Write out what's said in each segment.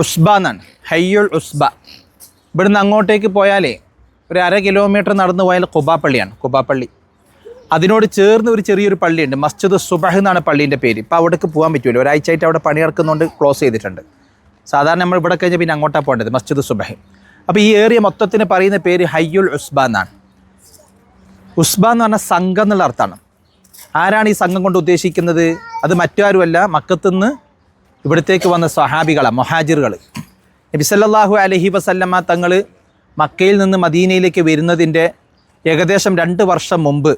ഉസ്ബ എന്നാണ്, ഹയ്യുൽ ഉസ്ബ. ഇവിടുന്ന് അങ്ങോട്ടേക്ക് പോയാലേ ഒരു 1/2 കിലോമീറ്റർ നടന്നു പോയാൽ ഖുബാ പള്ളിയാണ്. ഖുബാ പള്ളി, അതിനോട് ചേർന്ന് ഒരു ചെറിയൊരു പള്ളിയുണ്ട്, മസ്ജിദ് സുബഹ് എന്നാണ് പള്ളീൻ്റെ പേര്. ഇപ്പോൾ അവിടേക്ക് പോകാൻ പറ്റുമല്ലോ, ഒരാഴ്ചയായിട്ട് അവിടെ പണി നടക്കുന്നതുകൊണ്ട് ക്ലോസ് ചെയ്തിട്ടുണ്ട്. സാധാരണ നമ്മൾ ഇവിടെ കഴിഞ്ഞാൽ പിന്നെ അങ്ങോട്ടാണ് പോകേണ്ടത്, മസ്ജിദ് സുബഹ്. അപ്പോൾ ഈ ഏരിയ മൊത്തത്തിന് പറയുന്ന പേര് ഹയ്യുൽ ഉസ്ബ എന്നാണ്. ഉസ്ബ എന്ന് പറഞ്ഞാൽ സംഘം എന്നുള്ള അർത്ഥമാണ്. ആരാണ് ഈ സംഘം കൊണ്ട് ഉദ്ദേശിക്കുന്നത്? അത് മറ്റാരുമല്ല, മക്കത്തുനിന്ന് ഇവിടത്തേക്ക് വന്ന സ്വഹാബികളാണ്, മുഹാജിറുകൾ. നബി സല്ലല്ലാഹു അലൈഹി വസല്ലമ തങ്ങൾ മക്കയിൽ നിന്ന് മദീനയിലേക്ക് വരുന്നതിൻ്റെ ഏകദേശം 2 വർഷം മുമ്പ്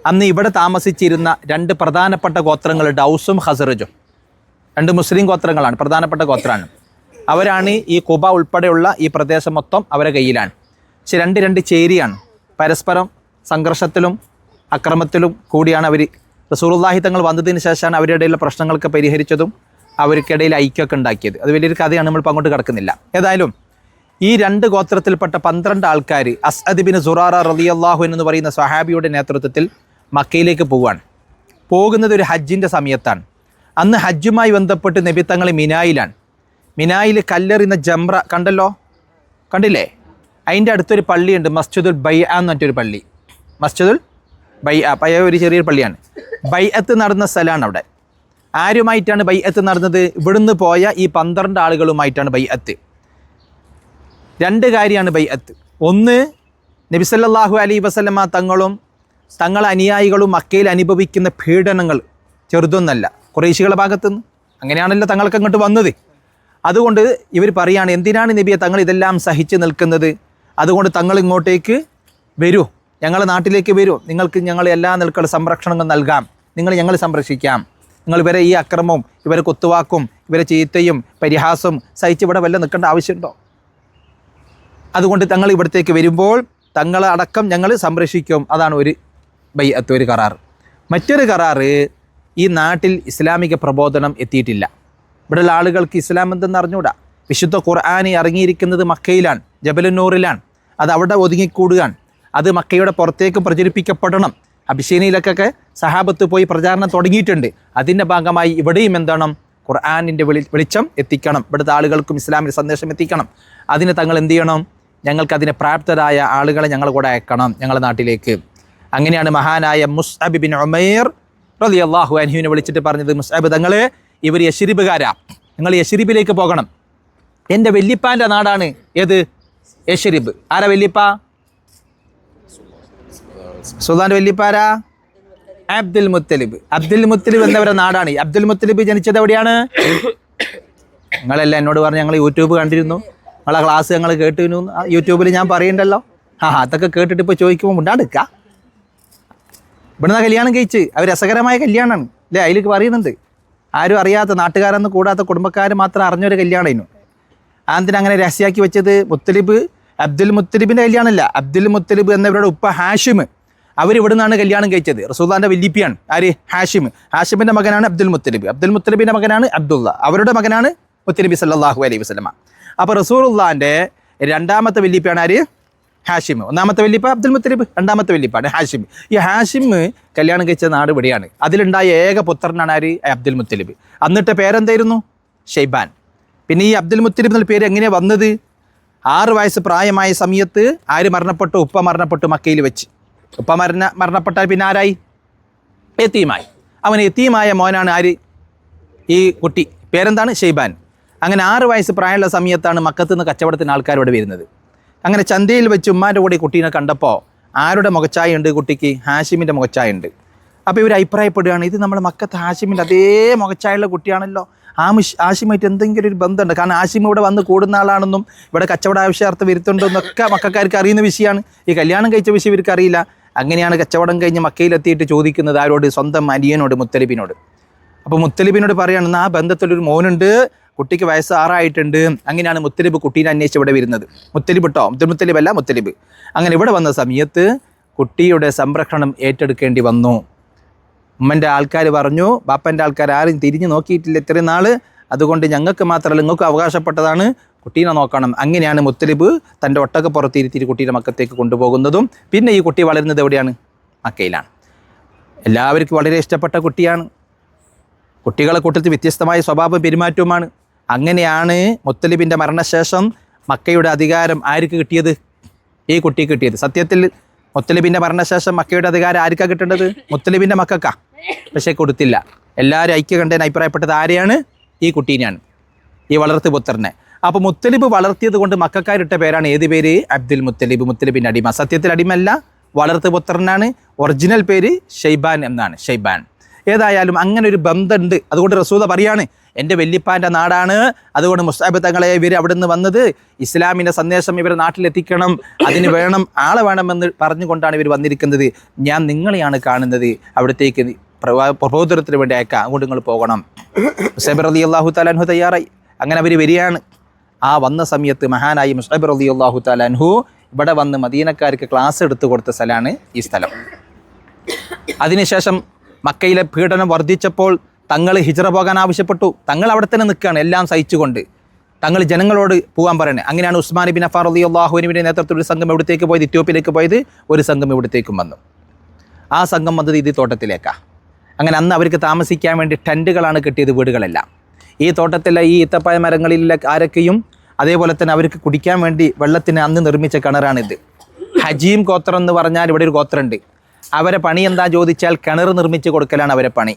അന്ന് ഇവിടെ താമസിച്ചിരുന്ന 2 പ്രധാനപ്പെട്ട ഗോത്രങ്ങളുണ്ട്, ഔസും ഖസറജും. 2 മുസ്ലിം ഗോത്രങ്ങളാണ്, പ്രധാനപ്പെട്ട ഗോത്രമാണ്. അവരാണ് ഈ ഖുബ ഉൾപ്പെടെയുള്ള ഈ പ്രദേശം മൊത്തം അവരെ കയ്യിലാണ്. പക്ഷെ 2 ചേരിയാണ്, പരസ്പരം സംഘർഷത്തിലും അക്രമത്തിലും കൂടിയാണ് അവർ. റസൂലുള്ളാഹി തങ്ങൾ വന്നതിന് ശേഷമാണ് അവരുടെ ഇടയിലുള്ള പ്രശ്നങ്ങളൊക്കെ പരിഹരിച്ചതും അവർക്കിടയിൽ ഐക്യമൊക്കെ ഉണ്ടാക്കിയത്. അത് വലിയൊരു കഥയാണ്, നമ്മളിപ്പോൾ അങ്ങോട്ട് കിടക്കുന്നില്ല. ഏതായാലും ഈ 2 ഗോത്രത്തിൽപ്പെട്ട 12 ആൾക്കാർ അസ്അദ് ബിൻ സുറാറ റളിയല്ലാഹു എന്ന് പറയുന്ന സ്വഹാബിയുടെ നേതൃത്വത്തിൽ മക്കയിലേക്ക് പോവുകയാണ്. പോകുന്നത് ഒരു ഹജ്ജിൻ്റെ സമയത്താണ്. അന്ന് ഹജ്ജുമായി ബന്ധപ്പെട്ട് നബി തങ്ങൾ മിനായിലാണ്. മിനായിൽ കല്ലെറിയുന്ന ജംറ കണ്ടില്ലേ? അതിൻ്റെ അടുത്തൊരു പള്ളിയുണ്ട്, മസ്ജിദുൽ ബൈഅ എന്ന് പറഞ്ഞൊരു പള്ളി. മസ്ജിദുൽ ബൈഅ, പഴയ ഒരു ചെറിയൊരു പള്ളിയാണ്. ബൈഅത്ത് നടന്ന സ്ഥലമാണ് അവിടെ. ആരുമായിട്ടാണ് ബൈഅത്ത് നടന്നത്? ഇവിടുന്ന് പോയ ഈ 12 ആളുകളുമായിട്ടാണ് ബൈഅത്ത്. 2 കാര്യമാണ് ബൈഅത്ത്. ഒന്ന്, നബി സല്ലല്ലാഹു അലൈഹി വസല്ലമ തങ്ങളും തങ്ങളെ അനുയായികളും മക്കയിൽ അനുഭവിക്കുന്ന പീഡനങ്ങൾ ചെറുതൊന്നല്ല, ഖുറൈശികളുടെ ഭാഗത്തുനിന്ന്. അങ്ങനെയാണല്ലോ തങ്ങൾക്ക് അങ്ങോട്ട് വന്നത്. അതുകൊണ്ട് ഇവർ പറയുകയാണ്, എന്തിനാണ് നബിയെ തങ്ങൾ ഇതെല്ലാം സഹിച്ച് നിൽക്കുന്നത്? അതുകൊണ്ട് തങ്ങൾ ഇങ്ങോട്ടേക്ക് വരൂ, ഞങ്ങളുടെ നാട്ടിലേക്ക് വരൂ, നിങ്ങൾക്ക് ഞങ്ങൾ എല്ലാ നിലക്കുള്ള സംരക്ഷണങ്ങൾ നൽകാം, ഞങ്ങൾ സംരക്ഷിക്കാം. നിങ്ങൾ ഇവരെ ഈ അക്രമവും ഇവരെ കുത്തുവാക്കും ഇവരെ ചീത്തയും പരിഹാസവും സഹിച്ച് ഇവിടെ വല്ല നിൽക്കേണ്ട ആവശ്യമുണ്ടോ? അതുകൊണ്ട് തങ്ങൾ ഇവിടത്തേക്ക് വരുമ്പോൾ തങ്ങളെ അടക്കം ഞങ്ങൾ സംരക്ഷിക്കും. അതാണ് ഒരു ബൈഅത്ത്, ഒരു കരാർ. മറ്റൊരു കരാറ്, ഈ നാട്ടിൽ ഇസ്ലാമിക പ്രബോധനം എത്തിയിട്ടില്ല. ഇവിടെയുള്ള ആളുകൾക്ക് ഇസ്ലാം എന്തെന്ന് അറിഞ്ഞൂടാ. വിശുദ്ധ ഖുർആൻ ഇറങ്ങിയിരിക്കുന്നത് മക്കയിലാണ്, ജബലുന്നൂറിലാണ്. അത് അവിടെ ഒതുങ്ങിക്കൂടുകയാണ്. അത് മക്കയുടെ പുറത്തേക്ക് പ്രചരിപ്പിക്കപ്പെടണം. അഭിഷേനിയിലൊക്കെ സഹാബത്ത് പോയി പ്രചാരണം തുടങ്ങിയിട്ടുണ്ട്. അതിൻ്റെ ഭാഗമായി ഇവിടെയും എന്താണ്, ഖുർആനിൻ്റെ വെളിച്ചം എത്തിക്കണം, ഇവിടുത്തെ ആളുകൾക്കും ഇസ്ലാമിൻ്റെ സന്ദേശം എത്തിക്കണം. അതിന് തങ്ങൾ എന്ത് ചെയ്യണം? ഞങ്ങൾക്കതിന് പ്രാപ്തരായ ആളുകളെ ഞങ്ങൾ കൂടെ അയക്കണം ഞങ്ങളുടെ നാട്ടിലേക്ക്. അങ്ങനെയാണ് മഹാനായ മുസ്അബ് ബിൻ ഉമൈർ റളിയല്ലാഹു അൻഹുവിനെ വിളിച്ചിട്ട് പറഞ്ഞത്, മുസ്അബ് തങ്ങളെ, ഇവർ യശ്രിബുകാരാ, നിങ്ങൾ യശ്രിബിലേക്ക് പോകണം. എൻ്റെ വല്യപ്പാൻ്റെ നാടാണ് ഏത്? യശ്രിബ്. ആരാ വല്യപ്പ? സുൽത്താൻ്റെ വല്യപ്പാരാ? അബ്ദുൽ മുത്തലിബ്. അബ്ദുൽ മുത്തലിബ് എന്നവരുടെ നാടാണ്. അബ്ദുൽ മുത്തലിബ് ജനിച്ചത് എവിടെയാണ്? നിങ്ങളെല്ലാം എന്നോട് പറഞ്ഞ് ഞങ്ങൾ യൂട്യൂബ് കണ്ടിരുന്നു, നിങ്ങളെ ക്ലാസ് ഞങ്ങൾ കേട്ടിരുന്നു, യൂട്യൂബിൽ ഞാൻ പറയണ്ടല്ലോ. അതൊക്കെ കേട്ടിട്ട് ഇപ്പോൾ ചോദിക്കുമ്പോൾ മുണ്ടാണ്ടിക്ക. ഇവിടുന്ന് കല്യാണം കഴിച്ച് അവർ രസകരമായ കല്യാണമാണ് അല്ലേ? അതിലേക്ക് പറയുന്നുണ്ട്, ആരും അറിയാത്ത, നാട്ടുകാരൊന്നും കൂടാത്ത കുടുംബക്കാർ മാത്രം അറിഞ്ഞൊരു കല്യാണമായിരുന്നു. അതിന് അങ്ങനെ രഹസ്യമാക്കി വെച്ചത് അബ്ദുൽ മുത്തലിബിൻ്റെ കല്യാണമല്ല. അബ്ദുൽ മുത്തലിബ് എന്നവരുടെ ഉപ്പ ഹാഷിം, അവരിവിടെ നിന്നാണ് കല്യാണം കഴിച്ചത്. റസൂലുള്ളാഹിന്റെ വല്യപ്പയാണ് ആര്? ഹാഷിം. ഹാഷിമിൻ്റെ മകനാണ് അബ്ദുൽ മുത്തലിബ്. അബ്ദുൽ മുത്തലിബിൻ്റെ മകനാണ് അബ്ദുള്ള. അവരുടെ മകനാണ് മുത്തലിബി സല്ലല്ലാഹു അലൈഹി വസല്ലമ. അപ്പോൾ റസൂലുള്ളാഹിന്റെ 2ാമത്തെ വല്യപ്പയാണ് ആര്? ഹാഷിം. 1ാമത്തെ വല്യപ്പ അബ്ദുൽ മുത്തലിബ്, 2ാമത്തെ വല്യപ്പാണ് ഹാഷിം. ഈ ഹാഷിം കല്യാണം കഴിച്ച നാട് ഇവിടെയാണ്. അതിലുണ്ടായ ഏക പുത്രനാണ് ആര്? അബ്ദുൽ മുത്തലിബ്. അന്നിട്ട് പേരെന്തായിരുന്നു? ഷൈബാൻ. പിന്നെ ഈ അബ്ദുൽ മുത്തലിബ് എന്നുള്ള പേര് എങ്ങനെയാണ് വന്നത്? 6 വയസ്സ് പ്രായമായ സമയത്ത് ആര് മരണപ്പെട്ടു? ഉപ്പ മരണപ്പെട്ടു മക്കയിൽ വെച്ച്. ഉപ്പ മരണപ്പെട്ടാൽ പിന്നെ ആരായി? യതീമായി. അവൻ യതീമായ മോനാണ് ആര്? ഈ കുട്ടി. പേരെന്താണ്? ഷൈബാൻ. അങ്ങനെ 6 വയസ്സ് പ്രായമുള്ള സമയത്താണ് മക്കത്ത് നിന്ന് കച്ചവടത്തിന് ആൾക്കാർ ഇവിടെ വരുന്നത്. അങ്ങനെ ചന്തയിൽ വെച്ച് ഉമ്മാൻ്റെ കൂടെ കുട്ടീനെ കണ്ടപ്പോൾ ആരുടെ മുഖച്ചായ ഉണ്ട് കുട്ടിക്ക്? ഹാഷിമിൻ്റെ മുഖച്ചായ ഉണ്ട്. അപ്പോൾ ഇവർ അഭിപ്രായപ്പെടുകയാണ്, ഇത് നമ്മുടെ മക്കത്ത് ഹാഷിമിൻ്റെ അതേ മുഖച്ചായുള്ള കുട്ടിയാണല്ലോ, ഹാഷിമായിട്ട് എന്തെങ്കിലും ഒരു ബന്ധമുണ്ട്. കാരണം ഹാഷിം ഇവിടെ വന്ന് കൂടുന്ന ആളാണെന്നും ഇവിടെ കച്ചവട ആവശ്യാർത്ഥം വരുത്തുണ്ടെന്നൊക്കെ മക്കാർക്ക് അറിയുന്ന വിഷയമാണ്. ഈ കല്യാണം കഴിച്ച വിഷയം ഇവർക്ക് അറിയില്ല. അങ്ങനെയാണ് കച്ചവടം കഴിഞ്ഞ് മക്കയിലെത്തിയിട്ട് ചോദിക്കുന്നത് ആരോട്? സ്വന്തം അനിയനോട്, മുത്തലിബിനോട്. അപ്പോൾ മുത്തലിബിനോട് പറയുകയാണെന്ന്, ആ ബന്ധത്തിലൊരു മോനുണ്ട്, കുട്ടിക്ക് വയസ്സ് 6 ആയിട്ടുണ്ട്. അങ്ങനെയാണ് മുത്തലിബ് കുട്ടീനെ അന്വേഷിച്ച് ഇവിടെ വരുന്നത്. മുത്തലിബ് കേട്ടോ, അബ്ദുൽ മുത്തലിബ് അല്ല, മുത്തലിബ്. അങ്ങനെ ഇവിടെ വന്ന സമയത്ത് കുട്ടിയുടെ സംരക്ഷണം ഏറ്റെടുക്കേണ്ടി വന്നു. ഉമ്മൻ്റെ ആൾക്കാർ പറഞ്ഞു, ബാപ്പൻ്റെ ആൾക്കാർ ആരും തിരിഞ്ഞു നോക്കിയിട്ടില്ല ഇത്രയും നാൾ, അതുകൊണ്ട് ഞങ്ങൾക്ക് മാത്രമല്ല നിങ്ങൾക്ക് അവകാശപ്പെട്ടതാണ്, കുട്ടീനെ നോക്കണം. അങ്ങനെയാണ് മുത്തലിബ് തൻ്റെ ഒട്ടകപ്പുറത്തിരുത്തിയിട്ട് കുട്ടീനെ മക്കത്തേക്ക് കൊണ്ടുപോകുന്നതും. പിന്നെ ഈ കുട്ടി വളരുന്നത് എവിടെയാണ്? മക്കയിലാണ്. എല്ലാവർക്കും വളരെ ഇഷ്ടപ്പെട്ട കുട്ടിയാണ്. കുട്ടികളെ കൂട്ടത്തിൽ വ്യത്യസ്തമായ സ്വഭാവം പെരുമാറ്റവുമാണ്. അങ്ങനെയാണ് മുത്തലിബിൻ്റെ മരണശേഷം മക്കയുടെ അധികാരം ആർക്ക് കിട്ടിയത്? ഈ കുട്ടിക്ക് കിട്ടിയത്. സത്യത്തിൽ മുത്തലിബിൻ്റെ മരണശേഷം മക്കയുടെ അധികാരം ആർക്കാണ് കിട്ടേണ്ടത്? മുത്തലിബിൻ്റെ മക്കൾക്കാ. പക്ഷേ കൊടുത്തില്ല. എല്ലാവരും ഐക്യകണ്ഠേന അഭിപ്രായപ്പെട്ടത് ആരെയാണ്? ഈ കുട്ടീനെയാണ്, ഈ വളർത്തുപുത്രനെ. അപ്പോൾ മുത്തലിബ് വളർത്തിയത് കൊണ്ട് മക്കൾക്കാരിട്ട പേരാണ് ഏത് പേര്? അബ്ദുൽ മുത്തലിബ്, മുത്തലിബിൻ്റെ അടിമ. സത്യത്തിൽ അടിമല്ല, വളർത്തുപുത്രനാണ്. ഒറിജിനൽ പേര് ഷെയ്ബാൻ എന്നാണ്, ഷെയ്ബാൻ. ഏതായാലും അങ്ങനെ ഒരു ബന്ധമുണ്ട്. അതുകൊണ്ട് റസൂല പറയാണ്, എൻ്റെ വല്യപ്പാൻ്റെ നാടാണ്, അതുകൊണ്ട് മുസ്അബ് തങ്ങളെ ഇവർ അവിടെ നിന്ന് വന്നത് ഇസ്ലാമിൻ്റെ സന്ദേശം ഇവരെ നാട്ടിലെത്തിക്കണം, അതിന് വേണം ആളെ വേണമെന്ന് പറഞ്ഞുകൊണ്ടാണ് ഇവർ വന്നിരിക്കുന്നത്. ഞാൻ നിങ്ങളെയാണ് കാണുന്നത്, അവിടത്തേക്ക് പ്രബോധനത്തിന് വേണ്ടി അയക്കാം, അങ്ങോട്ട് നിങ്ങൾ പോകണം. മുസ്അബ് റളിയല്ലാഹു തആല അൻഹു തയ്യാറായി. അങ്ങനെ അവർ വരികയാണ്. ആ വന്ന സമയത്ത് മഹാനായി മുസ്അബ് റളിയല്ലാഹു തആല അൻഹു ഇവിടെ വന്ന് മദീനക്കാർക്ക് ക്ലാസ് എടുത്തു കൊടുത്ത സ്ഥലമാണ് ഈ സ്ഥലം. അതിനുശേഷം മക്കയിലെ പീഡനം വർദ്ധിച്ചപ്പോൾ തങ്ങൾ ഹിജ്റ പോകാൻ ആവശ്യപ്പെട്ടു. തങ്ങൾ അവിടെ തന്നെ നിൽക്കുകയാണ്, എല്ലാം സഹിച്ചുകൊണ്ട്. തങ്ങൾ ജനങ്ങളോട് പോകാൻ പറയണേ. അങ്ങനെയാണ് ഉസ്മാൻ ബിൻ അഫ്ഫാൻ റളിയല്ലാഹു അൻഹുവിൻ്റെ നേതൃത്വത്തിൽ ഒരു സംഘം എവിടത്തേക്ക് പോയത്? ഇത്യോപ്യയിലേക്ക് പോയത്. ഒരു സംഘം ഇവിടത്തേക്കും വന്നു. ആ സംഘം വന്നത് ഈ തോട്ടത്തിലേക്കാണ്. അങ്ങനെ അന്ന് അവർക്ക് താമസിക്കാൻ വേണ്ടി ടെൻറ്റുകളാണ് കിട്ടിയത്, വീടുകളെല്ലാം. ഈ തോട്ടത്തിലെ ഈ ഈത്തപ്പായ മരങ്ങളിലെ ആരൊക്കെയും അതേപോലെ തന്നെ അവർക്ക് കുടിക്കാൻ വേണ്ടി വെള്ളത്തിന് അന്ന് നിർമ്മിച്ച കിണറാണിത്. ഹജീം ഗോത്രം എന്ന് പറഞ്ഞാൽ ഇവിടെ ഒരു ഗോത്രമുണ്ട്. അവരെ പണി എന്താ ചോദിച്ചാൽ കിണർ നിർമ്മിച്ച് കൊടുക്കലാണ് അവരെ പണി.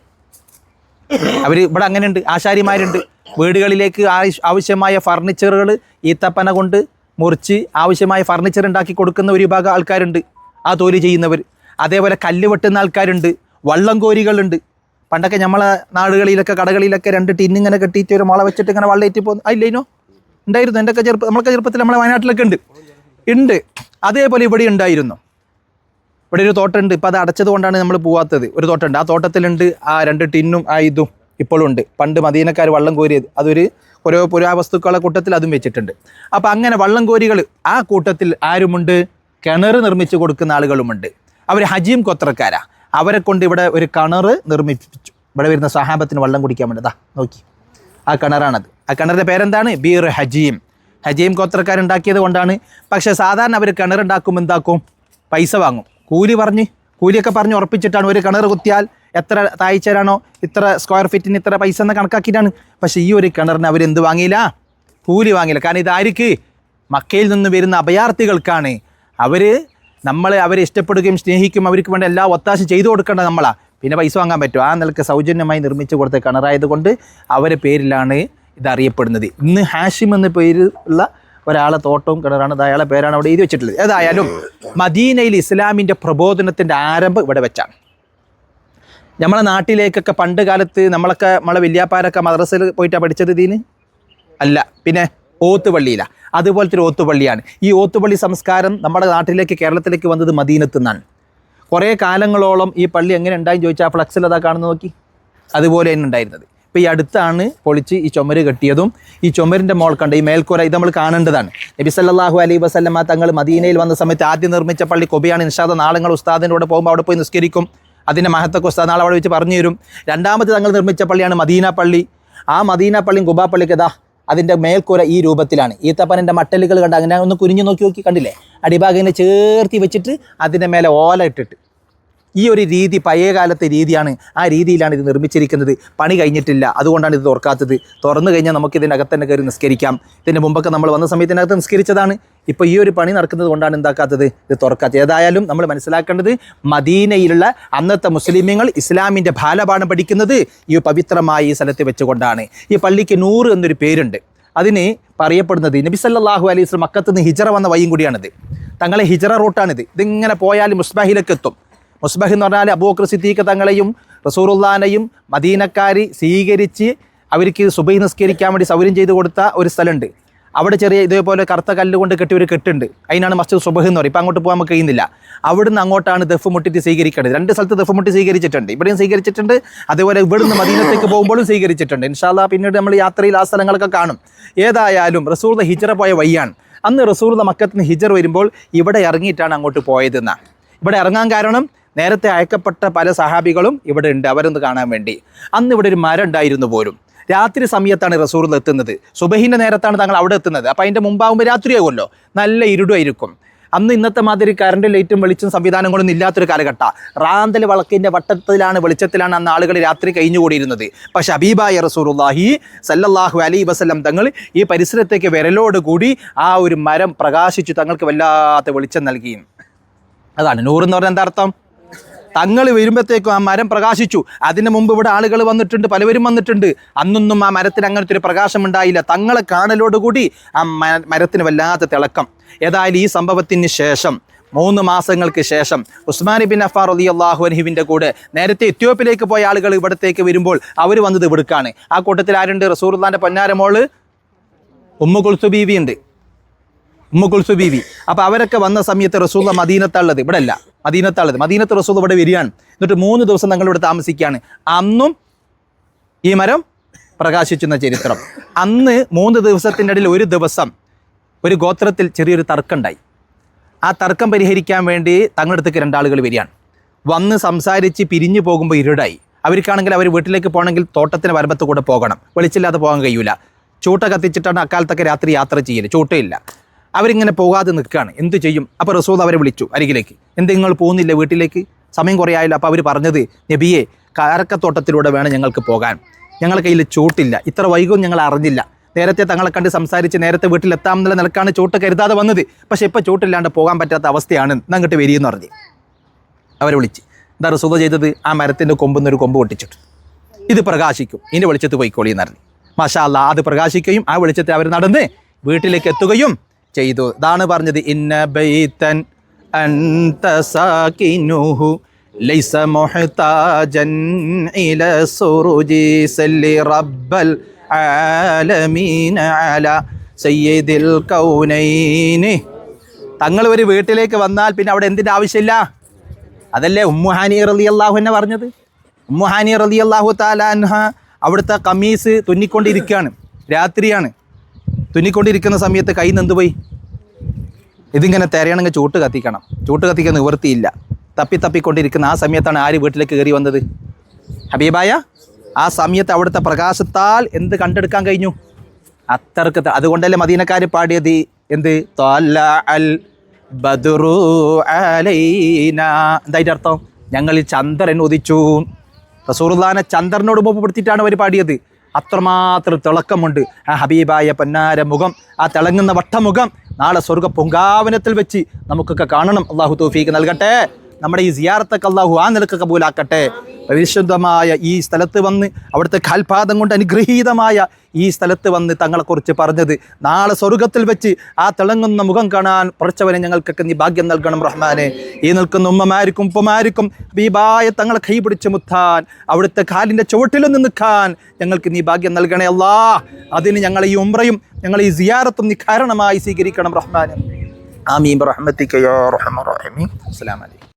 അവർ ഇവിടെ അങ്ങനെയുണ്ട്, ആശാരിമാരുണ്ട്. വീടുകളിലേക്ക് ആവശ്യമായ ഫർണിച്ചറുകൾ ഈത്തപ്പന കൊണ്ട് മുറിച്ച് ആവശ്യമായ ഫർണിച്ചർ ഉണ്ടാക്കി കൊടുക്കുന്ന ഒരു വിഭാഗം ആൾക്കാരുണ്ട്, ആ തൊഴിൽ ചെയ്യുന്നവർ. അതേപോലെ കല്ല് വെട്ടുന്ന ആൾക്കാരുണ്ട്, വള്ളം കോരികളുണ്ട്. പണ്ടൊക്കെ നമ്മളെ നാടുകളിലൊക്കെ കടകളിലൊക്കെ 2 ടിന്നിങ്ങനെ കെട്ടിയിട്ട് ഒരു മുള വെച്ചിട്ട് ഇങ്ങനെ വള്ളേറ്റി പോകുന്നു, അതില്ലേനോ ഉണ്ടായിരുന്നു. എൻ്റെയൊക്കെ നമ്മളൊക്കെ ചെറുപ്പത്തിൽ നമ്മളെ വയനാട്ടിലൊക്കെ ഉണ്ട്. അതേപോലെ ഇവിടെ ഉണ്ടായിരുന്നു. ഇവിടെ ഒരു തോട്ടമുണ്ട്, ഇപ്പോൾ അത് അടച്ചത് കൊണ്ടാണ് നമ്മൾ പോവാത്തത്. ഒരു തോട്ടമുണ്ട്, ആ തോട്ടത്തിലുണ്ട് ആ 2 ടിന്നും ആ ഇതും ഇപ്പോഴും ഉണ്ട്. പണ്ട് മദീനക്കാർ വള്ളം കോരിയത്, അതൊരു ഓരോ പുരാവസ്തുക്കളുടെ കൂട്ടത്തിൽ അതും വെച്ചിട്ടുണ്ട്. അപ്പോൾ അങ്ങനെ വള്ളം കോരികൾ ആ കൂട്ടത്തിൽ ആരുമുണ്ട്? കിണർ നിർമ്മിച്ച് കൊടുക്കുന്ന ആളുകളുമുണ്ട്. അവർ ഹജീം ഗോത്രക്കാരാ. അവരെ കൊണ്ട് ഇവിടെ ഒരു കിണർ നിർമ്മിപ്പിച്ചു. ഇവിടെ വരുന്ന സഹാബത്തിന് വെള്ളം കുടിക്കാൻ വേണ്ടി നോക്കി, ആ കിണറാണത്. ആ കിണറിൻ്റെ പേരെന്താണ്? ബീർ ഹജീം. ഹജീം ഗോത്രക്കാരുണ്ടാക്കിയത് കൊണ്ടാണ്. പക്ഷേ സാധാരണ അവർ കിണറുണ്ടാക്കുമ്പോൾ എന്താക്കും? പൈസ വാങ്ങും, കൂലിയൊക്കെ പറഞ്ഞ് ഉറപ്പിച്ചിട്ടാണ്. ഒരു കിണർ കുത്തിയാൽ എത്ര താഴ്ചയിലാണോ ഇത്ര സ്ക്വയർ ഫീറ്റിന് ഇത്ര പൈസ എന്ന് കണക്കാക്കിയിട്ടാണ്. പക്ഷേ ഈ ഒരു കിണറിന് അവരെന്ത് വാങ്ങിയില്ല? കൂലി വാങ്ങിയില്ല. കാരണം ഇതാർക്ക്? മക്കയിൽ നിന്ന് വരുന്ന അഭയാർത്ഥികൾക്കാണ്. അവരെ ഇഷ്ടപ്പെടുകയും സ്നേഹിക്കും, അവർക്ക് വേണ്ടി എല്ലാ ഒത്താശ ചെയ്തു കൊടുക്കേണ്ടത് നമ്മളാ. പിന്നെ പൈസ വാങ്ങാൻ പറ്റും? ആ നിലക്ക് സൗജന്യമായി നിർമ്മിച്ചു കൊടുത്ത കിണറായതുകൊണ്ട് അവരെ പേരിലാണ് ഇതറിയപ്പെടുന്നത്. ഇന്ന് ഹാഷിം എന്ന പേരുള്ള ഒരാളെ തോട്ടവും കിണറാണ്, അയാളെ പേരാണ് അവിടെ എഴുതി വെച്ചിട്ടുള്ളത്. ഏതായാലും മദീനയിൽ ഇസ്ലാമിൻ്റെ പ്രബോധനത്തിൻ്റെ ആരംഭം ഇവിടെ വെച്ചാണ്. നമ്മളെ നാട്ടിലേക്കൊക്കെ പണ്ട് കാലത്ത് നമ്മളെ വല്യാപ്പാരൊക്കെ മദ്രസയിൽ പോയിട്ടാണ് പഠിച്ചത് ദീന് അല്ല, പിന്നെ ഓത്തുപള്ളിയിലാണ്. അതുപോലത്തെ ഒരു ഓത്തുപള്ളിയാണ്. ഈ ഓത്തുപള്ളി സംസ്കാരം നമ്മുടെ നാട്ടിലേക്ക് കേരളത്തിലേക്ക് വന്നത് മദീനത്ത് നിന്നാണ്. കുറേ കാലങ്ങളോളം ഈ പള്ളി എങ്ങനെ ഉണ്ടായെന്ന് ചോദിച്ചാൽ ഫ്ലക്സിൽ അതാ കാണുന്നു നോക്കി, അതുപോലെ തന്നെ ഉണ്ടായിരുന്നത്. ഇപ്പോൾ ഈ അടുത്താണ് പൊളിച്ച് ഈ ചുമര് കെട്ടിയതും. ഈ ചുമരിൻ്റെ മോൾ കണ്ട ഈ മേൽക്കൂര ഇത് നമ്മൾ കാണേണ്ടതാണ്. നബി സല്ലല്ലാഹു അലൈഹി വസല്ലമ തങ്ങൾ മദീനയിൽ വന്ന സമയത്ത് ആദ്യം നിർമ്മിച്ച പള്ളി കൊബയാണ്. ഇൻഷാല്ലാ നാളെ നിങ്ങൾ ഉസ്താദിൻ്റെ കൂടെ പോകുമ്പോൾ അവിടെ പോയി നിസ്കരിക്കും. അതിൻ്റെ മഹത്വക്ക് ഉസ്താദ് നാളെ അവിടെ വെച്ച് പറഞ്ഞു തരും. രണ്ടാമത്തെ തങ്ങൾ നിർമ്മിച്ച പള്ളിയാണ് മദീന പള്ളി. ആ മദീന പള്ളിയും ഖുബാ പള്ളിക്ക് അതിൻ്റെ മേൽക്കൂര ഈ രൂപത്തിലാണ്. ഈത്തപ്പനൻ്റെ മട്ടലുകൾ കണ്ട അങ്ങനെ ഒന്ന് കുനിഞ്ഞു നോക്കി കണ്ടില്ലേ? അടിഭാഗം ചേർത്തി വെച്ചിട്ട് അതിൻ്റെ മേലെ ഓല ഇട്ടിട്ട്, ഈ ഒരു രീതി പഴയ കാലത്തെ രീതിയാണ്. ആ രീതിയിലാണ് ഇത് നിർമ്മിച്ചിരിക്കുന്നത്. പണി കഴിഞ്ഞിട്ടില്ല, അതുകൊണ്ടാണ് ഇത് തുറക്കാത്തത്. തുറന്നു കഴിഞ്ഞാൽ നമുക്ക് ഇതിനകത്ത് തന്നെ കയറി നിസ്കരിക്കാം. ഇതിൻ്റെ മുമ്പൊക്കെ നമ്മൾ വന്ന സമയത്തിനകത്ത് നിസ്കരിച്ചതാണ്. ഇപ്പോൾ ഈ ഒരു പണി നടക്കുന്നത് കൊണ്ടാണ് എന്താക്കാത്തത്, ഇത് തുറക്കാത്തത്. ഏതായാലും നമ്മൾ മനസ്സിലാക്കേണ്ടത് മദീനയിലുള്ള അന്നത്തെ മുസ്ലിമീങ്ങൾ ഇസ്ലാമിൻ്റെ ബാലപാഠം പഠിക്കുന്നത് ഈ പവിത്രമായ ഈ സ്ഥലത്ത് വെച്ചുകൊണ്ടാണ്. ഈ പള്ളിക്ക് നൂർ എന്നൊരു പേരുണ്ട്. അതിന് പറയപ്പെടുന്നത് നബി സല്ലല്ലാഹു അലൈഹി വസല്ലം മക്കത്ത് നിന്ന് ഹിജ്റ വന്ന വഴിയും കൂടിയാണിത്. തങ്ങളെ ഹിജ്റ റൂട്ടാണിത്. ഇതിങ്ങനെ പോയാൽ മുസ്ബഹിലേക്ക് എത്തും. മുസ്ബഹ് എന്ന് പറഞ്ഞാൽ അബൂബക്കർ സിദ്ദീഖ് തങ്ങളെയും റസൂലുള്ളാഹിനെയും മദീനക്കാരി സ്വീകരിച്ച് അവർക്ക് സുബഹി നിസ്കരിക്കാൻ വേണ്ടി സൗകര്യം ചെയ്ത് കൊടുത്ത ഒരു സ്ഥലമുണ്ട്. അവിടെ ചെറിയ ഇതേപോലെ കറുത്ത കല്ലുകൊണ്ട് കെട്ടിയ ഒരു കെട്ടുണ്ട്. അതിനാണ് മസ്ജിദ് സുബഹ് എന്ന് പറയും. ഇപ്പം അങ്ങോട്ട് പോകാൻ നമുക്ക് കഴിയുന്നില്ല. അവിടുന്ന് അങ്ങോട്ടാണ് ദഫ് മുട്ടിട്ട് സ്വീകരിക്കേണ്ടത്. 2 സ്ഥലത്ത് ദഫ് മുട്ടി സ്വീകരിച്ചിട്ടുണ്ട്. ഇവിടെയും സ്വീകരിച്ചിട്ടുണ്ട്, അതേപോലെ ഇവിടുന്ന് മദീനത്തേക്ക് പോകുമ്പോഴും സ്വീകരിച്ചിട്ടുണ്ട്. ഇൻഷാല്ലാ പിന്നീട് നമ്മൾ യാത്രയിൽ ആ സ്ഥലങ്ങളൊക്കെ കാണും. ഏതായാലും റസൂൽ ഹിജ്റ പോയ വഴിയാണ്. അന്ന് റസൂൽ മക്കത്ത് നിന്ന് ഹിജ്റ വരുമ്പോൾ ഇവിടെ ഇറങ്ങിയിട്ടാണ് അങ്ങോട്ട് പോയതെന്നാണ്. ഇവിടെ ഇറങ്ങാൻ കാരണം നേരത്തെ അയക്കപ്പെട്ട പല സഹാബികളും ഇവിടെ ഉണ്ട്, അവരൊന്ന് കാണാൻ വേണ്ടി. അന്ന് ഇവിടെ ഒരു മരം ഉണ്ടായിരുന്നു പോലും. രാത്രി സമയത്താണ് റസൂൽ എത്തുന്നത്. സുബഹിൻ്റെ നേരത്താണ് തങ്ങൾ അവിടെ എത്തുന്നത്. അപ്പോൾ അതിൻ്റെ മുമ്പാകുമ്പോൾ രാത്രിയാകുമല്ലോ, നല്ല ഇരുടുമായിരിക്കും. അന്ന് ഇന്നത്തെ മാതിരി കറണ്ട് ലൈറ്റും വെളിച്ചം സംവിധാനങ്ങളൊന്നും ഇല്ലാത്തൊരു കാലഘട്ടം. റാന്തൽ വിളക്കിൻ്റെ വെളിച്ചത്തിലാണ് അന്ന് ആളുകൾ രാത്രി കഴിഞ്ഞുകൂടിയിരുന്നത്. പക്ഷെ ഹബീബായ റസൂലുള്ളാഹി സല്ലല്ലാഹു അലൈഹി വസല്ലം തങ്ങൾ ഈ പരിസരത്തേക്ക് വിരലോടുകൂടി ആ ഒരു മരം പ്രകാശിച്ചു തങ്ങൾക്ക് വല്ലാത്ത വെളിച്ചം നൽകി. അതാണ് നൂറ് എന്ന് പറഞ്ഞാൽ എന്താ അർത്ഥം? തങ്ങൾ വരുമ്പോഴത്തേക്കും ആ മരം പ്രകാശിച്ചു. അതിന് മുമ്പ് ഇവിടെ ആളുകൾ വന്നിട്ടുണ്ട്, പലവരും വന്നിട്ടുണ്ട്. അന്നൊന്നും ആ മരത്തിന് അങ്ങനത്തെ ഒരു പ്രകാശം ഉണ്ടായില്ല. തങ്ങളെ കാണലോടുകൂടി ആ മരത്തിന് വല്ലാത്ത തിളക്കം. ഏതായാലും ഈ സംഭവത്തിന് ശേഷം 3 മാസങ്ങൾക്ക് ശേഷം ഉസ്മാൻ ബിൻ അഫ്ഫാൻ റളിയല്ലാഹു അൻഹുവിൻ്റെ കൂടെ നേരത്തെ എത്യോപ്യയിലേക്ക് പോയ ആളുകൾ ഇവിടത്തേക്ക് വരുമ്പോൾ അവർ വന്നത് ഇവിടുക്കാണ്. ആ കൂട്ടത്തിൽ ആരുണ്ട്? റസൂലുള്ളാഹിന്റെ പൊന്നാരമോള് ഉമ്മു കുൽസു ബീവി ഉണ്ട്. ഉമ്മു കുൽസു ബീവി. അപ്പോൾ അവരൊക്കെ വന്ന സമയത്ത് റസൂലുള്ള മദീനത്തുള്ളത്, ഇവിടെ അല്ല, മദീനത്ത് റസൂൽ ഇവിടെ വരികയാണ്. എന്നിട്ട് 3 ദിവസം തങ്ങൾ ഇവിടെ താമസിക്കുകയാണ്. അന്നും ഈ മരം പ്രകാശിച്ചെന്ന ചരിത്രം. അന്ന് 3 ദിവസത്തിൻ്റെ ഇടയിൽ ഒരു ദിവസം ഒരു ഗോത്രത്തിൽ ചെറിയൊരു തർക്കം ഉണ്ടായി. ആ തർക്കം പരിഹരിക്കാൻ വേണ്ടി തങ്ങളുടെ അടുത്തേക്ക് 2 ആളുകൾ വരികയാണ്. വന്ന് സംസാരിച്ച് പിരിഞ്ഞു പോകുമ്പോൾ ഇരുടായി. അവർക്കാണെങ്കിൽ അവർ വീട്ടിലേക്ക് പോകണമെങ്കിൽ തോട്ടത്തിന് വരമ്പത്ത് കൂടെ പോകണം, വെളിച്ചില്ലാതെ പോകാൻ കഴിയൂല. ചൂട്ട കത്തിച്ചിട്ടാണ് അക്കാലത്തൊക്കെ രാത്രി യാത്ര ചെയ്യല്, ചൂട്ടയില്ല. അവരിങ്ങനെ പോകാതെ നിൽക്കുകയാണ്. എന്ത് ചെയ്യും? അപ്പോൾ റസൂൽ അവരെ വിളിച്ചു അരികിലേക്ക്. എന്ത് നിങ്ങൾ പോകുന്നില്ല വീട്ടിലേക്ക്? സമയം കുറേ ആയില്ല. അപ്പോൾ അവർ പറഞ്ഞത്, നബിയെ, കാരക്കത്തോട്ടത്തിലൂടെ വേണം ഞങ്ങൾക്ക് പോകാൻ, ഞങ്ങളുടെ കയ്യിൽ ചൂട്ടില്ല, ഇത്ര വൈകും ഞങ്ങൾ അറിഞ്ഞില്ല. നേരത്തെ തങ്ങളെ കണ്ട് സംസാരിച്ച് നേരത്തെ വീട്ടിലെത്താമെന്നുള്ള നിലക്കാണ് ചൂട്ട് കരുതാതെ വന്നത്. പക്ഷേ ഇപ്പോൾ ചൂട്ടില്ലാണ്ട് പോകാൻ പറ്റാത്ത അവസ്ഥയാണ്, അങ്ങോട്ട് വരിയെന്ന് പറഞ്ഞ് അവരെ വിളിച്ച്. എന്താ റസൂൽ ചെയ്തത്? ആ മരത്തിൻ്റെ കൊമ്പെന്നൊരു കൊമ്പ് പൊട്ടിച്ചിട്ട്, ഇത് പ്രകാശിക്കും, ഇതിൻ്റെ വെളിച്ചത്ത് പോയിക്കോളി എന്ന് പറഞ്ഞു. മാഷാ അല്ലാ, അത് പ്രകാശിക്കുകയും ആ വെളിച്ചത്തെ അവർ നടന്ന് വീട്ടിലേക്ക് എത്തുകയും ചെയ്തു. ഇതാണ് പറഞ്ഞത്, ഇന്ന ബൈതൻ അൻത സാകിനുഹു ലൈസ മുഹ്താജൻ ഇല സുറുജി സല്ലി റബ്ബൽ ആലമീന അലാ സയ്യിദിൽ കൗനൈനി. തങ്ങൾ ഒരു വീട്ടിലേക്ക് വന്നാൽ പിന്നെ അവിടെ എന്തിൻ്റെ ആവശ്യമില്ല? അതല്ലേ ഉമ്മു ഹാനി റളിയല്ലാഹു അൻഹ പറഞ്ഞത്. ഉമ്മു ഹാനി റളിയല്ലാഹു തആല അൻഹ അവിടുത്തെ കമീസ് തുന്നിക്കൊണ്ടിരിക്കുകയാണ്, രാത്രിയാണ്. തുന്നിക്കൊണ്ടിരിക്കുന്ന സമയത്ത് കൈ നിന്ന് പോയി. ഇതിങ്ങനെ തിരയണമെങ്കിൽ ചൂട്ട് കത്തിക്കണം, ചൂട്ട് കത്തിക്കാൻ നിവൃത്തിയില്ല. തപ്പിക്കൊണ്ടിരിക്കുന്ന ആ സമയത്താണ് ആര് വീട്ടിലേക്ക് കയറി വന്നത്? ഹബീബായ. ആ സമയത്ത് അവിടുത്തെ പ്രകാശത്താൽ എന്ത് കണ്ടെടുക്കാൻ കഴിഞ്ഞു? അത്രക്ക്. അതുകൊണ്ടല്ലേ മദീനക്കാർ പാടിയത് എന്ത്? ത്വലഅൽ ബദ്റു അലൈനാ. എന്തായിട്ട് അർത്ഥം? ഞങ്ങളിൽ ചന്ദ്രൻ ഉദിച്ചു. റസൂലുള്ളാഹിനെ ചന്ദ്രനോട് ഉപപ്പെടുത്തിയിട്ടാണ് അവർ പാടിയത്. അത്രമാത്രം തിളക്കമുണ്ട് ആ ഹബീബായ പൊന്നാര മുഖം, ആ തിളങ്ങുന്ന വട്ടമുഖം നാളെ സ്വർഗ്ഗ പൊങ്കാവനത്തിൽ വെച്ച് നമുക്കൊക്കെ കാണണം. അള്ളാഹു തൗഫീക്ക് നൽകട്ടെ. നമ്മുടെ ഈ സിയാറത്തൊക്കെ അള്ളാഹു ആ നിലക്ക് കബൂലാക്കട്ടെ. പരിശുദ്ധമായ ഈ സ്ഥലത്ത് വന്ന് അവിടുത്തെ കാൽപാദം കൊണ്ട് അനുഗ്രഹീതമായ ഈ സ്ഥലത്ത് വന്ന് തങ്ങളെക്കുറിച്ച് പറഞ്ഞത്, നാളെ സ്വർഗത്തിൽ വെച്ച് ആ തിളങ്ങുന്ന മുഖം കാണാൻ പഠിച്ചവനെ ഞങ്ങൾക്കൊക്കെ നീ ഭാഗ്യം നൽകണം റഹ്മാനെ. ഈ നിൽക്കുന്ന ഉമ്മമാർക്കും ഉപ്പമാർക്കും ഹബീബായ തങ്ങളെ കൈ പിടിച്ച് മുത്താൻ, അവിടുത്തെ കാലിൻ്റെ ചുവട്ടിലൊന്ന് നിൽക്കാൻ ഞങ്ങൾക്ക് നീ ഭാഗ്യം നൽകണേ അല്ലാ. അതിന് ഞങ്ങളെ ഈ ഉംറയും ഞങ്ങളെ ഈ സിയാറത്തും നീ കാരണമായി സ്വീകരിക്കണം റഹ്മാനെ. ആമീൻ ബിറഹ്മതിക യാ അർഹമർ റഹീമീൻ. അസ്സലാമു അലൈക്കും.